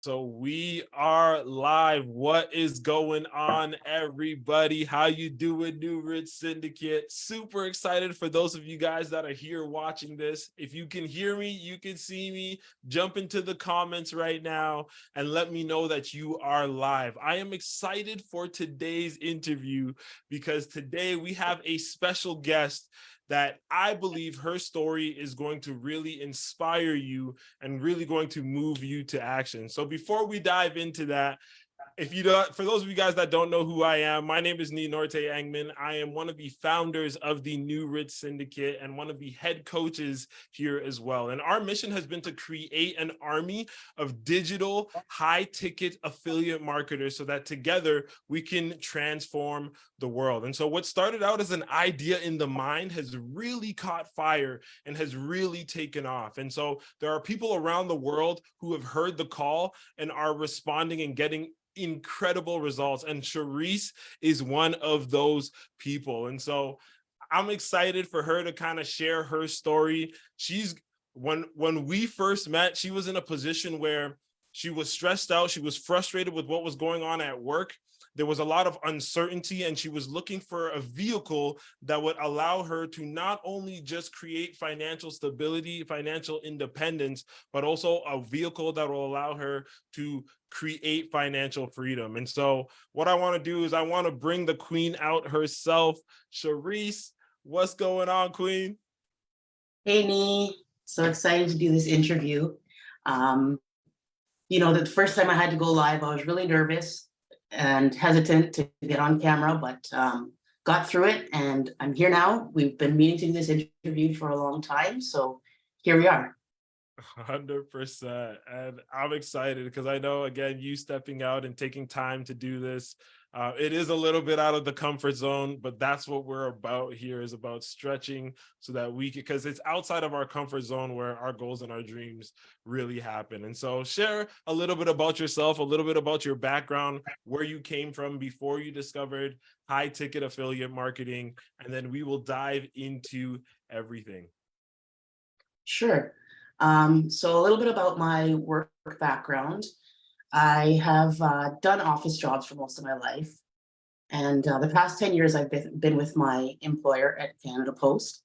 So we are live. What is going on, everybody? How you doing, New Rich Syndicate? Super excited for those of you guys that are here watching this. If you can hear me, you can see me. Jump into the comments right now and let me know that you are live. I am excited for today's interview because today we have a special guest that I believe her story is going to really inspire you and really going to move you to action. So before we dive into that, if you don't, for those of you guys that don't know who I am, my name is Ninorte Engman. I am one of the founders of the New Rich Syndicate and one of the head coaches here as well. And our mission has been to create an army of digital high ticket affiliate marketers so that together we can transform the world. And so what started out as an idea in the mind has really caught fire and has really taken off. And so there are people around the world who have heard the call and are responding and getting incredible results, and Cherise is one of those people. And so I'm excited for her to kind of share her story. She's when we first met, she was in a position where she was stressed out, she was frustrated with what was going on at work. There was a lot of uncertainty, and she was looking for a vehicle that would allow her to not only just create financial stability, financial independence, but also a vehicle that will allow her to create financial freedom. And so what I want to do is I want to bring the queen out herself. Cherise, what's going on, queen? Hey, Nee. So excited to do this interview. Um, the first time I had to go live, I was really nervous and hesitant to get on camera, but got through it, and I'm here now. We've been meaning to do this interview for a long time, so here we are. 100%. And I'm excited because I know, again, you stepping out and taking time to do this. It is a little bit out of the comfort zone, but that's what we're about here, is about stretching so that we can, because it's outside of our comfort zone where our goals and our dreams really happen. And so share a little bit about yourself, a little bit about your background, where you came from before you discovered high ticket affiliate marketing, and then we will dive into everything. Sure. So a little bit about my work background. I have done office jobs for most of my life. And the past 10 years, I've been with my employer at Canada Post.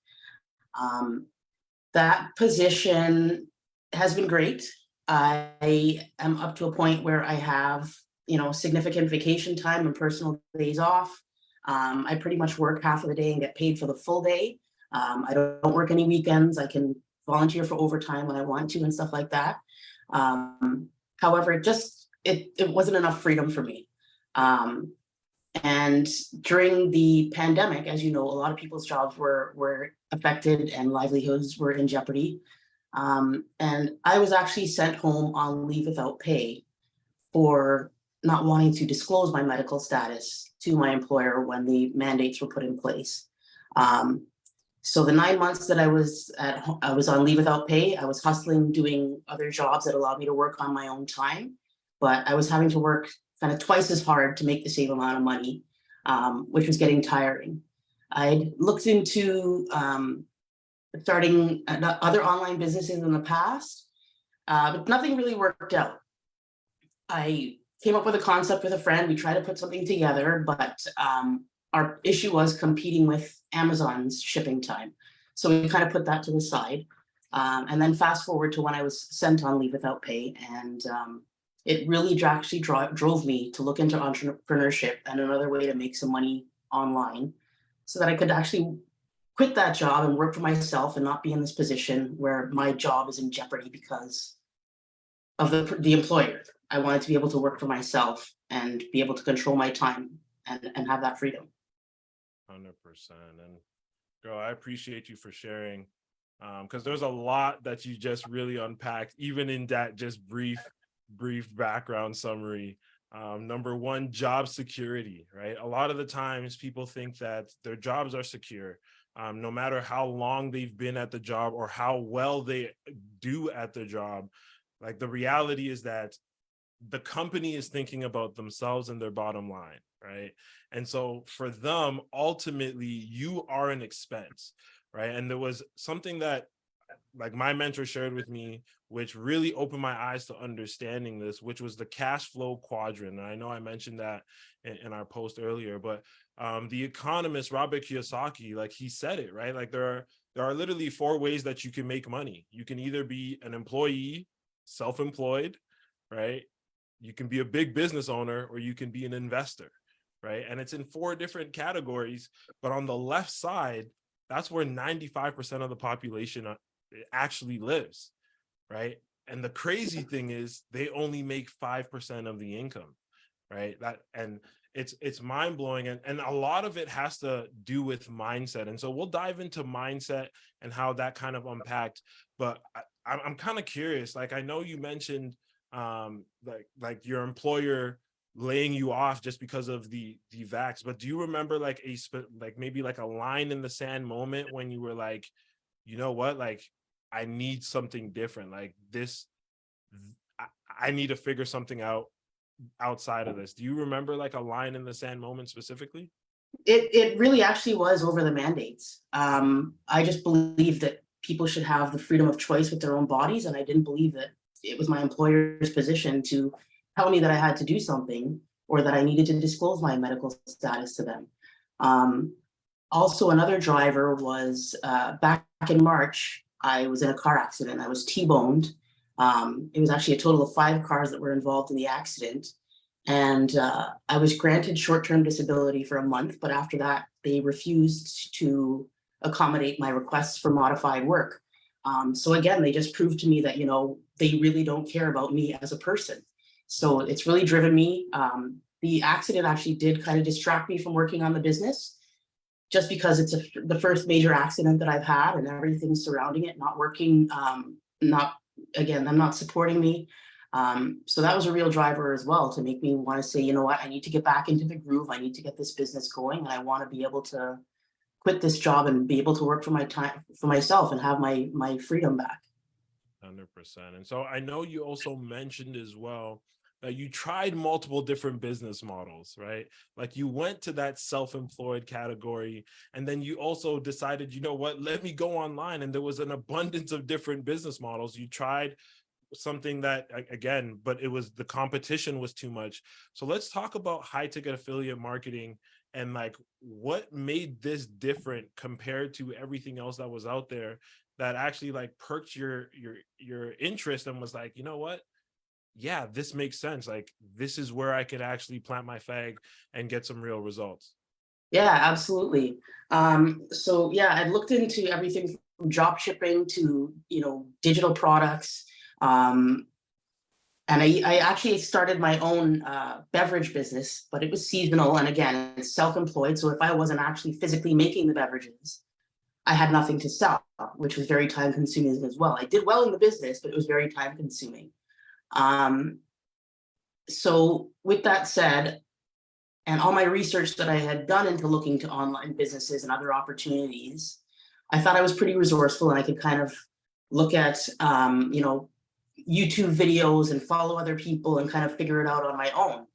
Um, that position has been great. I am up to a point where I have, significant vacation time and personal days off. I pretty much work half of the day and get paid for the full day. I don't work any weekends. I can volunteer for overtime when I want to and stuff like that. However, it wasn't enough freedom for me. And during the pandemic, as you know, a lot of people's jobs were affected and livelihoods were in jeopardy. And I was actually sent home on leave without pay for not wanting to disclose my medical status to my employer when the mandates were put in place. So the 9 months that I was on leave without pay, I was hustling, doing other jobs that allowed me to work on my own time, but I was having to work kind of twice as hard to make the same amount of money, which was getting tiring. I'd looked into starting other online businesses in the past, but nothing really worked out. I came up with a concept with a friend. We tried to put something together, but our issue was competing with Amazon's shipping time. So we kind of put that to the side. And then fast forward to when I was sent on leave without pay. And it really actually drove me to look into entrepreneurship and another way to make some money online so that I could actually quit that job and work for myself and not be in this position where my job is in jeopardy because of the employer. I wanted to be able to work for myself and be able to control my time and have that freedom. 100%. And girl, I appreciate you for sharing, because there's a lot that you just really unpacked, even in that just brief background summary. Number one, job security, right? A lot of the times people think that their jobs are secure, no matter how long they've been at the job or how well they do at the job. Like, the reality is that the company is thinking about themselves and their bottom line, right? And so for them, ultimately, you are an expense, right? And there was something that like my mentor shared with me, which really opened my eyes to understanding this, which was the cash flow quadrant. And I know I mentioned that in our post earlier, but the economist Robert Kiyosaki, like he said it, right? Like there are literally four ways that you can make money. You can either be an employee, self-employed, right? You can be a big business owner, or you can be an investor, right? And it's in four different categories. But on the left side, that's where 95% of the population actually lives, right? And the crazy thing is they only make 5% of the income, right? That, and it's mind blowing, and a lot of it has to do with mindset. And so we'll dive into mindset and how that kind of unpacked. But I'm kind of curious. Like I know you mentioned like your employer laying you off just because of the vax, but do you remember like like maybe like a line in the sand moment when you were like, you know what, like I need something different, like this, I need to figure something out outside of this? Do you remember like a line in the sand moment specifically? It really actually was over the mandates. I just believe that people should have the freedom of choice with their own bodies, and I didn't believe that it was my employer's position to tell me that I had to do something or that I needed to disclose my medical status to them. Um, Also, another driver was back in March, I was in a car accident. I was T-boned. It was actually a total of 5 cars that were involved in the accident. And I was granted short-term disability for a month, but after that, they refused to accommodate my requests for modified work. So again, they just proved to me that, you know, they really don't care about me as a person. So it's really driven me. The accident actually did kind of distract me from working on the business, just because it's the first major accident that I've had, and everything surrounding it not working, not, again, them not supporting me. So that was a real driver as well to make me want to say, you know what, I need to get back into the groove. I need to get this business going, and I want to be able to quit this job and be able to work for my time, for myself, and have my freedom back. 100%. And so I know you also mentioned as well that you tried multiple different business models, right? Like you went to that self-employed category, and then you also decided, you know what, let me go online. And there was an abundance of different business models. You tried something that, again, but it was, the competition was too much. So let's talk about high ticket affiliate marketing, and like what made this different compared to everything else that was out there, that actually like perked your interest and was like, you know what, yeah, this makes sense. Like this is where I could actually plant my flag and get some real results. Yeah, absolutely. So yeah, I've looked into everything from drop shipping to, you know, digital products. Um, And I actually started my own beverage business, but it was seasonal. And again, it's self-employed. So if I wasn't actually physically making the beverages, I had nothing to sell, which was very time consuming as well. I did well in the business, but it was very time consuming. Um, so with that said, and all my research that I had done into looking to online businesses and other opportunities, I thought I was pretty resourceful, and I could kind of look at, you know, YouTube videos and follow other people and kind of figure it out on my own.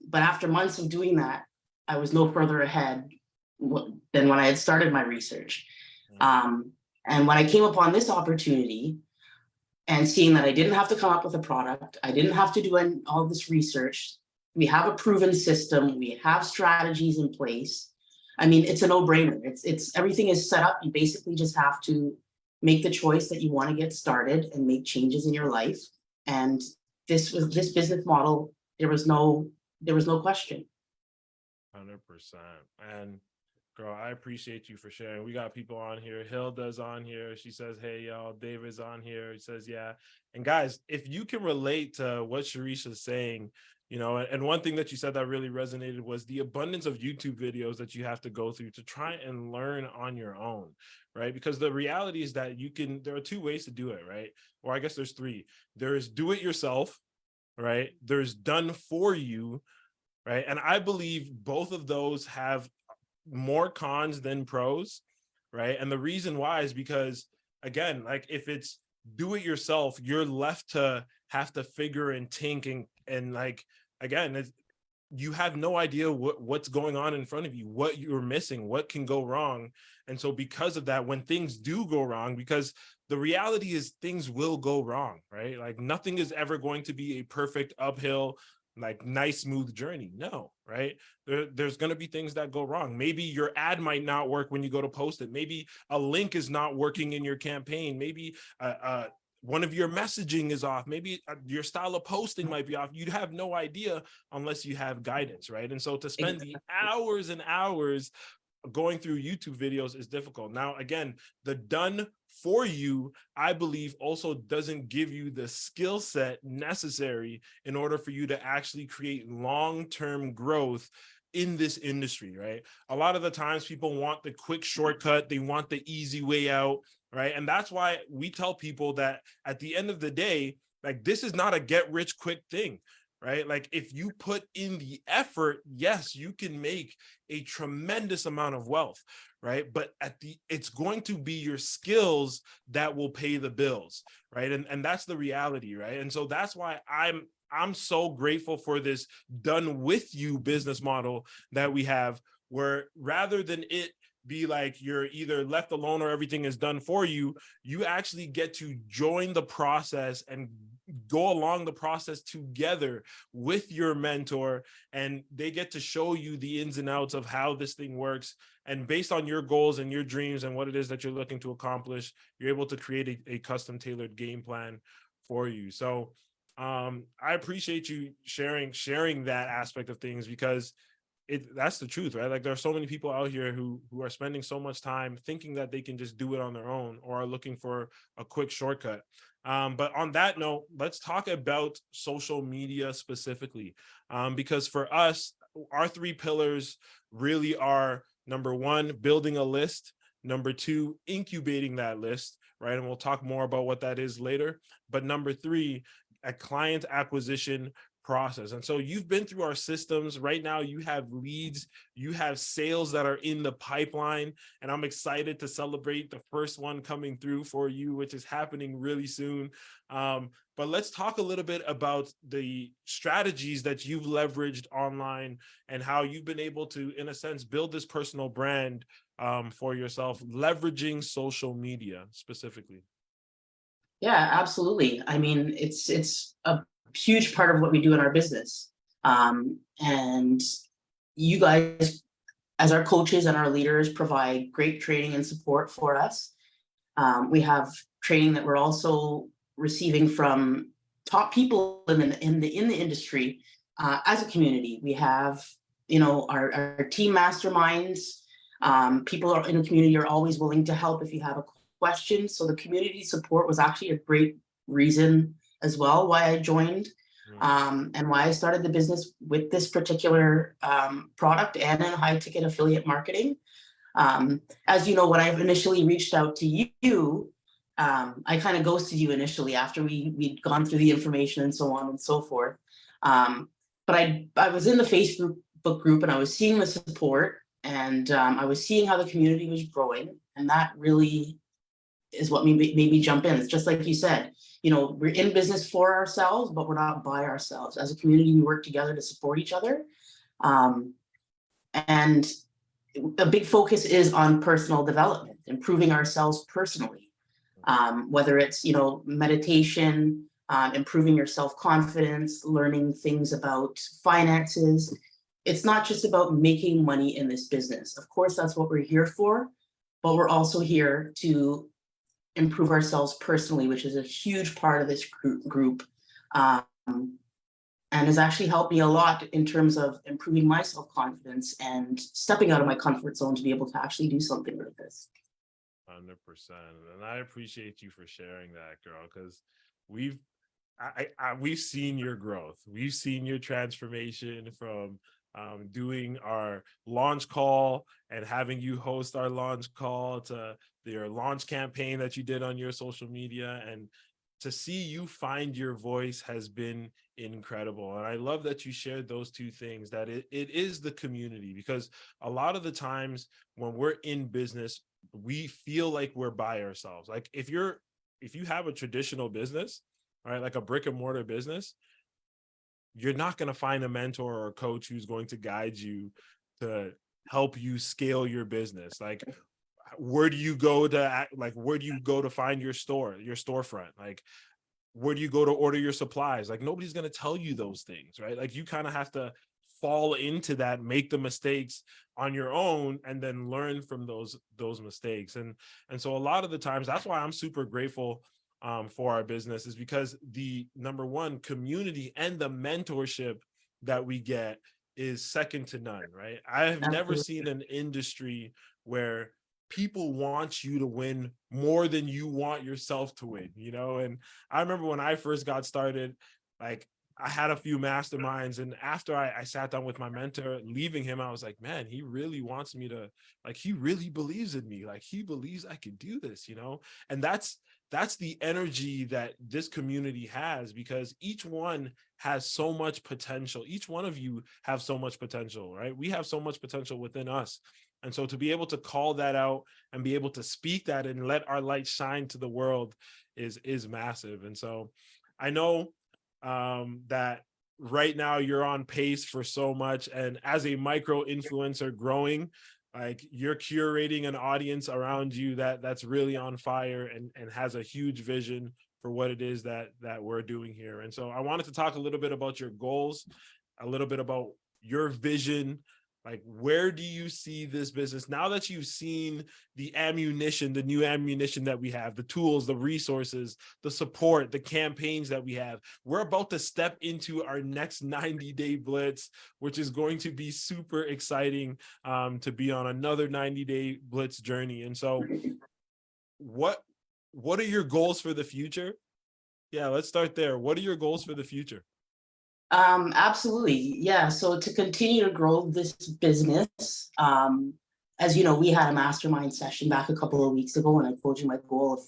But after months of doing that, I was no further ahead than when I had started my research. Um, and when I came upon this opportunity and seeing that I didn't have to come up with a product, I didn't have to do all this research. We have a proven system. We have strategies in place. I mean, it's a no-brainer. It's everything is set up. You basically just have to make the choice that you want to get started and make changes in your life. And this business model. There was no question. 100%. And girl, I appreciate you for sharing. We got people on here. Hilda's on here. She says, hey, y'all. David's on here. He says, yeah. And guys, if you can relate to what Cherise is saying, you know, and one thing that you said that really resonated was the abundance of YouTube videos that you have to go through to try and learn on your own, right? Because the reality is that there are two ways to do it, right? Or I guess there's three. There's do it yourself, right? There's done for you, right? And I believe both of those have more cons than pros, right? And the reason why is because, again, like if it's do it yourself, you're left to have to figure and think, and like, again, you have no idea what's going on in front of you, what you're missing, what can go wrong. And so because of that, when things do go wrong, because the reality is things will go wrong, right? Like nothing is ever going to be a perfect uphill, like nice smooth journey. No, right? There's going to be things that go wrong. Maybe your ad might not work when you go to post it. Maybe a link is not working in your campaign. Maybe one of your messaging is off. Maybe your style of posting might be off. You'd have no idea unless you have guidance, right? And so to spend the hours and hours going through YouTube videos is difficult. Now, again, the done for you, I believe, also doesn't give you the skill set necessary in order for you to actually create long-term growth in this industry, right? A lot of the times people want the quick shortcut, they want the easy way out, right? And that's why we tell people that at the end of the day, like this is not a get rich quick thing, right? Like if you put in the effort, yes, you can make a tremendous amount of wealth, right? But it's going to be your skills that will pay the bills, right? And that's the reality, right? And so that's why I'm so grateful for this done with you business model that we have, where rather than it be like you're either left alone or everything is done for you, you actually get to join the process and go along the process together with your mentor, and they get to show you the ins and outs of how this thing works. And based on your goals and your dreams and what it is that you're looking to accomplish, you're able to create a custom tailored game plan for you. So I appreciate you sharing that aspect of things, because that's the truth, right? Like there are so many people out here who are spending so much time thinking that they can just do it on their own, or are looking for a quick shortcut. But on that note, let's talk about social media specifically, because for us, our three pillars really are: number one, building a list; number two, incubating that list, right? And we'll talk more about what that is later. But number three, a client acquisition process. And so you've been through our systems. Right now you have leads, you have sales that are in the pipeline, and I'm excited to celebrate the first one coming through for you, which is happening really soon. But let's talk a little bit about the strategies that you've leveraged online and how you've been able to, in a sense, build this personal brand for yourself, leveraging social media specifically. Yeah, absolutely. I mean, it's a huge part of what we do in our business. And you guys, as our coaches and our leaders, provide great training and support for us. We have training that we're also receiving from top people in the industry. As a community, we have, you know, our team masterminds. People are in the community are always willing to help if you have a question. So the community support was actually a great reason as well why I joined, and why I started the business with this particular product and in high ticket affiliate marketing. As you know, when I initially reached out to you, I kind of ghosted you initially after we'd gone through the information and so on and so forth. But I was in the Facebook group and I was seeing the support, and I was seeing how the community was growing, and that really is what made me jump in. It's just like you said, you know, we're in business for ourselves, but we're not by ourselves. As a community, we work together to support each other. And a big focus is on personal development, improving ourselves personally, whether it's, you know, meditation, improving your self-confidence, learning things about finances. It's not just about making money in this business. Of course, that's what we're here for, but we're also here to improve ourselves personally, which is a huge part of this group, and has actually helped me a lot in terms of improving my self-confidence and stepping out of my comfort zone to be able to actually do something like this. 100%. And I appreciate you for sharing that, girl, because we've we've seen your growth. We've seen your transformation from doing our launch call and having you host our launch call to your launch campaign that you did on your social media. And to see you find your voice has been incredible. And I love that you shared those two things, that it is the community, because a lot of the times when we're in business, we feel like we're by ourselves. Like if you have a traditional business, right, like a brick and mortar business, you're not going to find a mentor or a coach who's going to guide you to help you scale your business. Like where do you go to where do you go to find your storefront? Like, where do you go to order your supplies? Like, nobody's going to tell you those things, right? Like, you kind of have to fall into that, make the mistakes on your own, and then learn from those mistakes. And so a lot of the times, that's why I'm super grateful for our business, is because the number one, community and the mentorship that we get is second to none, right? I have never seen an industry where people want you to win more than you want yourself to win, you know? And I remember when I first got started, like, I had a few masterminds, and after I sat down with my mentor, leaving him, I was like, man, he really wants me to, like, he really believes in me. Like, he believes I can do this, you know? And that's the energy that this community has, because each one has so much potential. Each one of you have so much potential, right? We have so much potential within us. And so to be able to call that out and be able to speak that and let our light shine to the world is massive. And so I know that right now you're on pace for so much. And as a micro influencer growing, like, you're curating an audience around you that's really on fire and has a huge vision for what it is that we're doing here. And so I wanted to talk a little bit about your goals, a little bit about your vision. Like, where do you see this business now that you've seen the ammunition, the new ammunition that we have, the tools, the resources, the support, the campaigns that we have? We're about to step into our next 90-day blitz, which is going to be super exciting, to be on another 90-day blitz journey. And so what are your goals for the future? Yeah, let's start there. What are your goals for the future? Absolutely. Yeah. So to continue to grow this business, as you know, we had a mastermind session back a couple of weeks ago, and I told you my goal of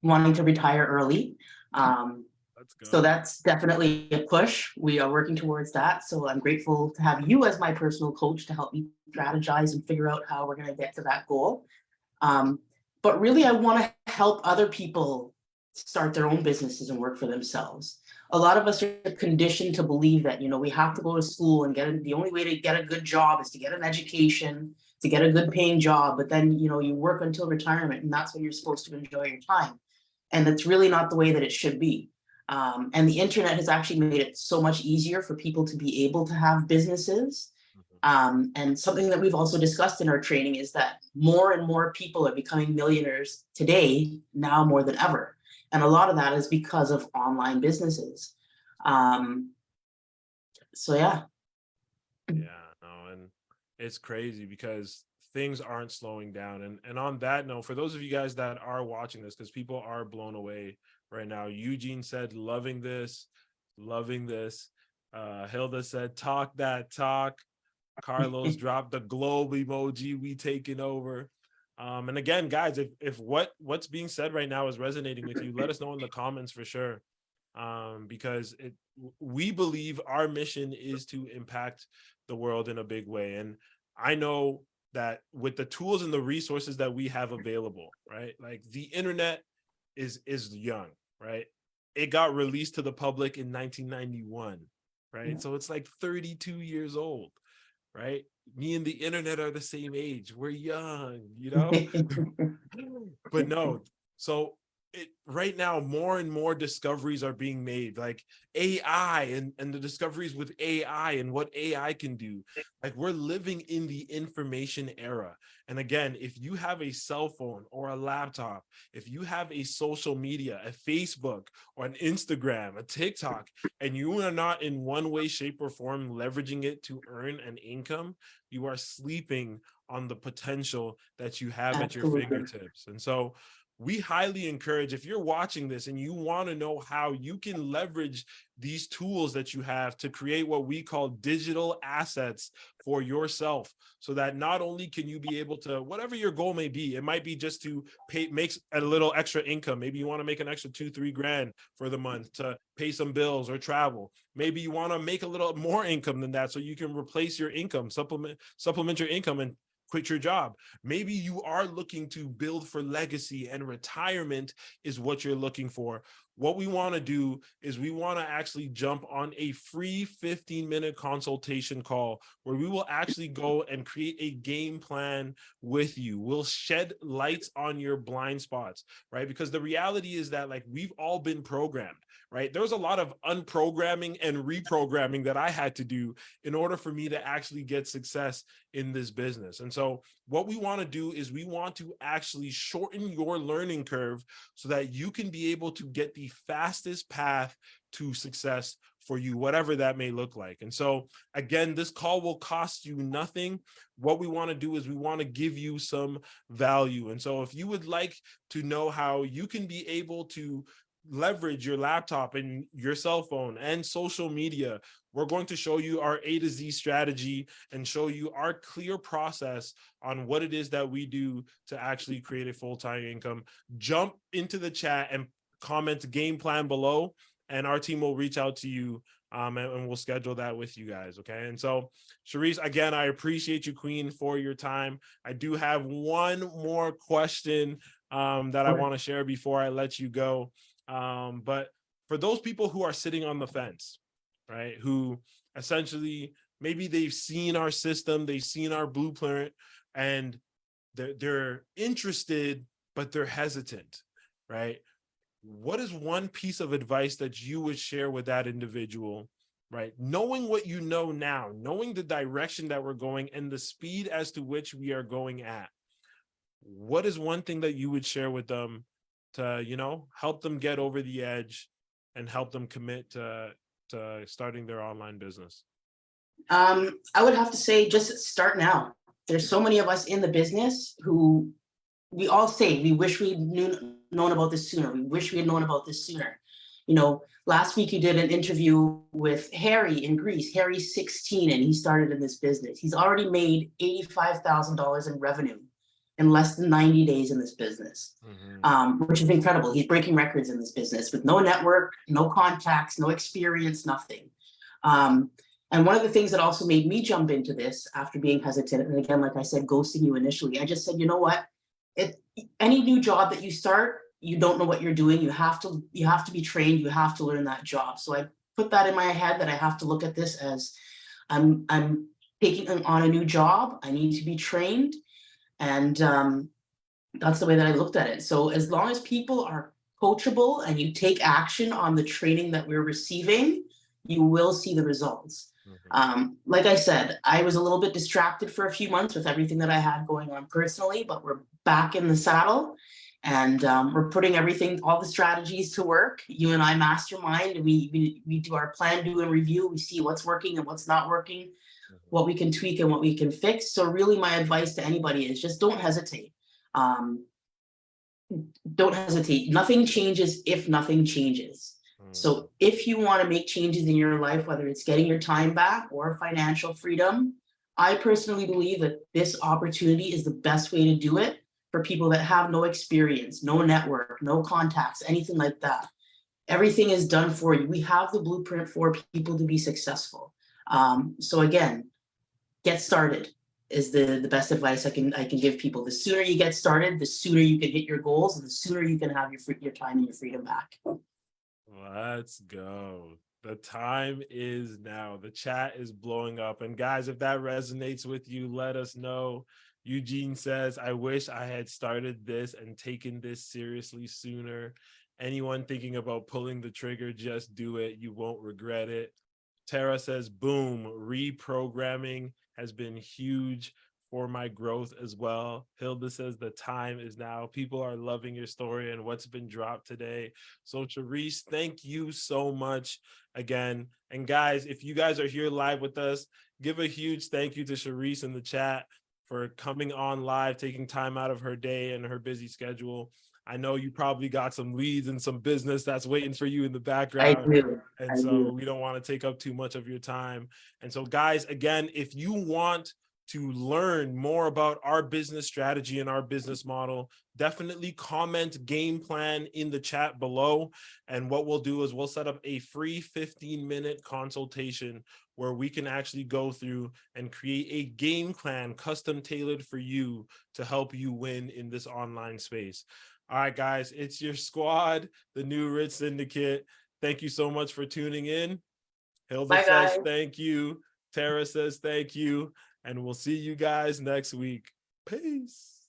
wanting to retire early. Let's go. So that's definitely a push. We are working towards that. So I'm grateful to have you as my personal coach to help me strategize and figure out how we're going to get to that goal. But really, I want to help other people start their own businesses and work for themselves. A lot of us are conditioned to believe that, you know, we have to go to school and the only way to get a good job is to get an education, to get a good paying job. But then, you know, you work until retirement, and that's when you're supposed to enjoy your time. And that's really not the way that it should be. And the internet has actually made it so much easier for people to be able to have businesses. And something that we've also discussed in our training is that more and more people are becoming millionaires today, now more than ever. And a lot of that is because of online businesses. So yeah. Yeah, no, and it's crazy because things aren't slowing down. And on that note, for those of you guys that are watching this, because people are blown away right now, Eugene said, loving this, loving this. Hilda said, talk that talk. Carlos dropped the globe emoji, we taking over. And again, guys, if what's being said right now is resonating with you, let us know in the comments for sure. Because we believe our mission is to impact the world in a big way. And I know that with the tools and the resources that we have available, right? Like, the internet is young, right? It got released to the public in 1991, right? So it's like 32 years old, right? Me and the internet are the same age. We're young, you know? But no, so right now, more and more discoveries are being made, like AI and the discoveries with AI and what AI can do. Like, we're living in the information era. And again, if you have a cell phone or a laptop, if you have a social media, a Facebook or an Instagram, a TikTok, and you are not in one way, shape, or form leveraging it to earn an income, you are sleeping on the potential that you have at your fingertips. And so we highly encourage, if you're watching this and you want to know how you can leverage these tools that you have to create what we call digital assets for yourself, so that not only can you be able to, whatever your goal may be, it might be just to make a little extra income. Maybe you want to make an extra 2-3 grand for the month to pay some bills or travel. Maybe you want to make a little more income than that so you can replace your income, supplement your income and quit your job. Maybe you are looking to build for legacy and retirement is what you're looking for. what we want to do is we want to actually jump on a free 15-minute consultation call where we will actually go and create a game plan with you. We'll shed lights on your blind spots, right? Because the reality is that, like, we've all been programmed, right? There's a lot of unprogramming and reprogramming that I had to do in order for me to actually get success in this business. And so what we want to do is we want to actually shorten your learning curve so that you can be able to get the fastest path to success for you, whatever that may look like. And so again, this call will cost you nothing. What we want to do is we want to give you some value. And so if you would like to know how you can be able to leverage your laptop and your cell phone and social media, we're going to show you our A to Z strategy and show you our clear process on what it is that we do to actually create a full-time income. Jump into the chat and comment game plan below, and our team will reach out to you, and we'll schedule that with you guys. Okay. And so, Cherise, again, I appreciate you, Queen, for your time. I do have one more question that I want to share before I let you go. But for those people who are sitting on the fence, right, who essentially maybe they've seen our system, they've seen our blueprint, and they're interested, but they're hesitant, right? What is one piece of advice that you would share with that individual, right? Knowing what you know now, knowing the direction that we're going and the speed as to which we are going at, what is one thing that you would share with them to, you know, help them get over the edge and help them commit to starting their online business? I would have to say just start now. There's so many of us in the business who we all say we wish we'd known about this sooner. We wish we had known about this sooner. You know, last week you did an interview with Harry in Greece. Harry's 16 and he started in this business. He's already made $85,000 in revenue in less than 90 days in this business, which is incredible. He's breaking records in this business with no network, no contacts, no experience, nothing. And one of the things that also made me jump into this after being hesitant, and again, like I said, ghosting you initially, I just said, you know what? Any new job that you start, you don't know what you're doing. You have to be trained. You have to learn that job. So I put that in my head that I have to look at this as I'm taking on a new job. I need to be trained. And that's the way that I looked at it. So as long as people are coachable and you take action on the training that we're receiving, you will see the results. Like I said, I was a little bit distracted for a few months with everything that I had going on personally, but we're back in the saddle and we're putting everything, all the strategies to work. You and I mastermind, we do our plan, do and review. We see what's working and what's not working, what we can tweak and what we can fix. So really my advice to anybody is just don't hesitate. Don't hesitate. Nothing changes if nothing changes. So if you want to make changes in your life, whether it's getting your time back or financial freedom, I personally believe that this opportunity is the best way to do it for people that have no experience, no network, no contacts, anything like that. Everything is done for you. We have the blueprint for people to be successful. So again, get started is the best advice I can give people. The sooner you get started, the sooner you can hit your goals, and the sooner you can have your time and your freedom back. Let's go. The time is now. The chat is blowing up. And guys, if that resonates with you, let us know. Eugene says, I wish I had started this and taken this seriously sooner. Anyone thinking about pulling the trigger, just do it. You won't regret it. Tara says, boom, reprogramming has been huge for my growth as well. Hilda says the time is now. People are loving your story and what's been dropped today. So Cherise, thank you so much again. And guys, if you guys are here live with us, give a huge thank you to Cherise in the chat for coming on live, taking time out of her day and her busy schedule. I know you probably got some leads and some business that's waiting for you in the background. I do. And so we don't want to take up too much of your time. And so guys, again, if you want to learn more about our business strategy and our business model, definitely comment game plan in the chat below. And what we'll do is we'll set up a free 15-minute consultation where we can actually go through and create a game plan custom tailored for you to help you win in this online space. All right, guys, it's your squad, the New Rich Syndicate. Thank you so much for tuning in. Hilda Bye, says guys. thank you. Tara says thank you. And we'll see you guys next week. Peace.